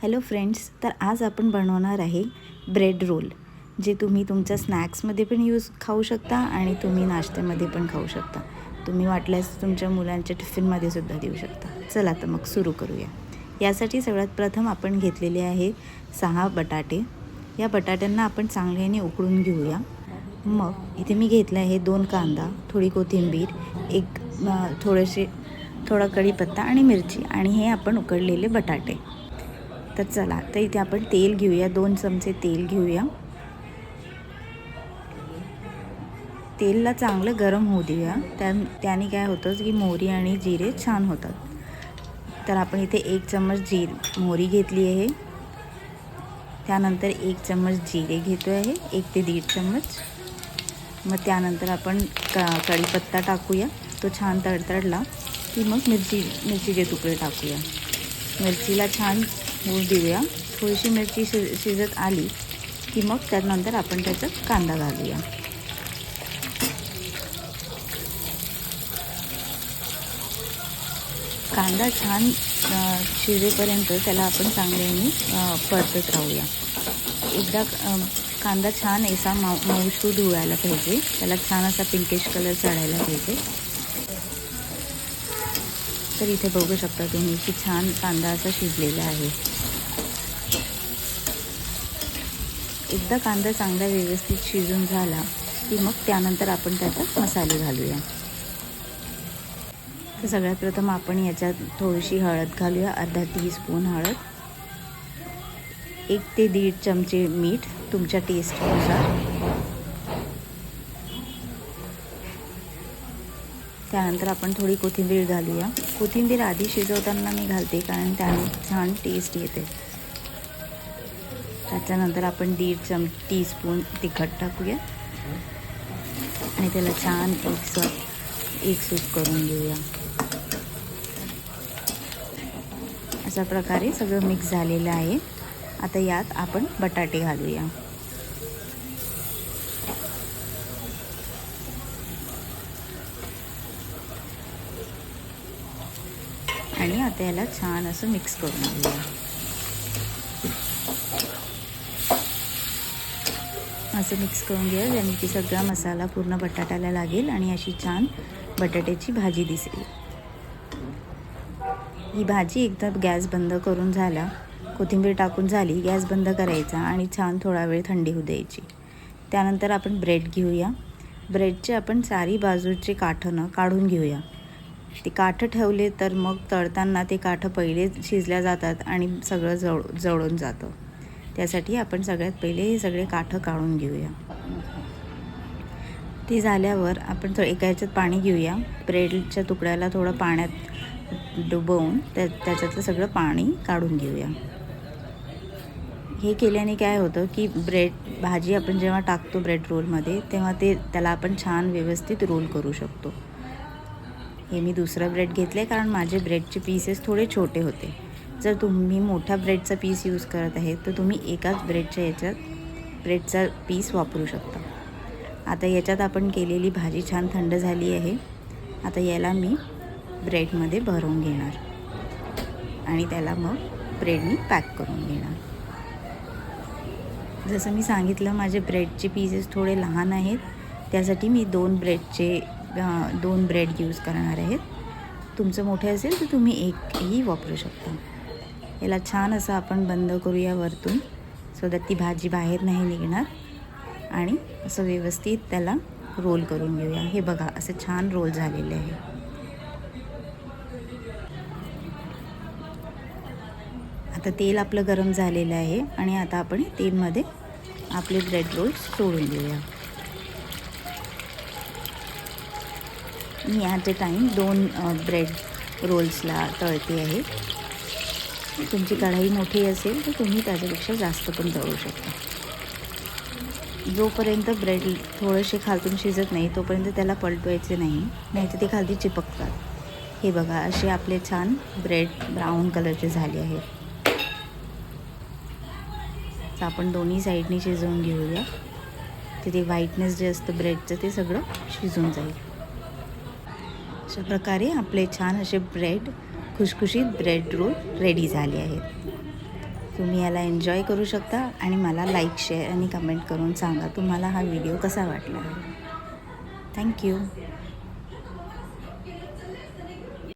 Hello friends, तर आज आपण बनवणार आहे ब्रेड रोल, जे तुम्ही तुमच्या स्नॅक्समध्ये पण खाऊ शकता आणि तुम्ही नाश्त्यामध्ये पण खाऊ शकता. तुम्ही वाटल्यास तुमच्या मुलांच्या टिफिनमध्ये सुद्धा देऊ शकता. चला तर मग सुरू करूया. यासाठी सगळ्यात प्रथम आपण घेतलेले आहे 6 बटाटे. या बटाट्यांना आपण चांगल्याने उकळून घेऊया. मग इथे मी घेतला आहे 2 कांदा, थोडी कोथिंबीर, थोडा कढीपत्ता आणि मिरची आणि हे आपण उकडलेले बटाटे. तर चला, तर इथे आपण तेल घेऊया. 2 चमचे तेल घेऊया. तेलला चांगलं गरम होऊ देऊया. त्याने काय होतं की मोहरी आणि जिरे छान होतात. तर आपण इथे 1 चम्मच मोहरी घेतली आहे. त्यानंतर 1 चम्मच जिरे घेतो आहे, 1 ते 1.5 चम्मच. मग त्यानंतर आपण कढीपत्ता टाकूया. तो छान तडतडला की मग मिरचीचे तुकडे टाकूया. मिरचीला छान होऊ देऊया. थोडीशी मिरची शिजत आली की मग त्यानंतर आपण त्याच्यात कांदा घालूया. कांदा छान शिजेपर्यंत त्याला आपण चांगल्याने परतत राहूया. एकदा कांदा छान असा मऊसूद व्हायला पाहिजे. त्याला छान असा पिंकिश कलर चढायला पाहिजे. तर इथे बघू शकता तुम्ही की छान कांदा असा शिजलेला आहे. एकदा कांदा चांगला व्यवस्थित शिजून झाला की मग त्यानंतर आपण त्याच्यात मसाले घालूया. तर सगळ्यात प्रथम आपण याच्यात थोडीशी हळद घालूया. अर्धा टीस्पून हळद, 1 ते 1.5 चमचे मीठ तुमच्या टेस्टनुसार. त्यानंतर आपण थोडी कोथिंबीर घालूया. कोथिंबीर आधी शिजवताना मी घालते कारण त्याने छान टेस्ट येते. त्याच्यानंतर आपण 1.5 टीस्पून तिखट टाकूया आणि त्याला छान एकसूप करून घेऊया. अशा प्रकारे सगळं मिक्स झालेलं आहे. आता यात आपण बटाटे घालूया. आणि आता याला छान असं मिक्स करून घेऊया. असं मिक्स करून घ्या ज्याने की सगळा मसाला पूर्ण बटाट्याला लागेल आणि अशी छान बटाट्याची भाजी दिसेल. ही भाजी एकदा गॅस बंद करून झाला, कोथिंबीर टाकून झाली, गॅस बंद करायचा आणि छान थोडा वेळ थंडी होऊ द्यायची. त्यानंतर आपण ब्रेड घेऊया. ब्रेडचे आपण चारी बाजूचे काठं काढून घेऊया. ते काठं ठेवले तर मग तळताना ते काठं पहिले शिजल्या जातात आणि सगळं जळून जातं. त्यासाठी आपण सगळ्यात पहिले हे सगळे काठं काढून घेऊया. ते झाल्यावर आपण एका ह्याच्यात पाणी घेऊया. ब्रेडच्या तुकड्याला थोडं पाण्यात डुबवून त्याच्यातलं सगळं पाणी काढून घेऊया. हे केल्याने काय होतं की भाजी आपण जेव्हा टाकतो ब्रेड रोलमध्ये तेव्हा त्याला आपण छान व्यवस्थित रोल करू शकतो. हे मी दुसरा ब्रेड घेतले कारण माझे ब्रेडचे पीसेस थोडे छोटे होते. जर तुम्ही मोठा ब्रेडचा पीस यूज करत आहे तर तुम्ही एकाच ब्रेडचा पीस वापरू शकता. आता याच्यात आपण केलेली भाजी छान थंड झाली आहे. आता याला मी ब्रेडमध्ये भरवून घेणार आणि त्याला मग ब्रेडनी पॅक करून घेणार. जसं मी सांगितलं, माझे ब्रेडचे पीसेस थोडे लहान आहेत. त्यासाठी मी 2 ब्रेड यूज करणार आहेत. तुमचं मोठे असेल तर तुम्ही एकही वापरू शकता. याला छान असं आपण बंद करूया वरतून, सो दॅट ती भाजी बाहेर नाही निघणार. आणि असं व्यवस्थित त्याला रोल करून घेऊया. हे बघा, असं छान रोल झालेले आहे. आता तेल आपलं गरम झालेलं आहे आणि आता आपण तेलमध्ये आपले ब्रेड रोल्स सोडून घेऊया. मी ॲट अ टाईम 2 ब्रेड रोल्सला तळते आहे. तुमची कढाई मोठी असेल तर तुम्ही त्याच्यापेक्षा जास्त पण तळू शकता. जोपर्यंत ब्रेड थोडेसे खालतून शिजत नाही तोपर्यंत त्याला पलटवायचे नाही तर ते खालती चिपकतात. हे बघा, असे आपले छान ब्रेड ब्राऊन कलरचे झाले आहेत. तर आपण दोन्ही साईडनी शिजवून घेऊया. ते व्हाईटनेस जे असतं ब्रेडचं ते सगळं शिजून जाईल. अशा प्रकारे आपले छान असे खुसखुशीत ब्रेड रोल रेडी झाले आहेत. तुम्ही याला एन्जॉय करू शकता आणि मला लाईक, शेअर आणि कमेंट करून सांगा तुम्हाला हा व्हिडिओ कसा वाटला. थँक्यू.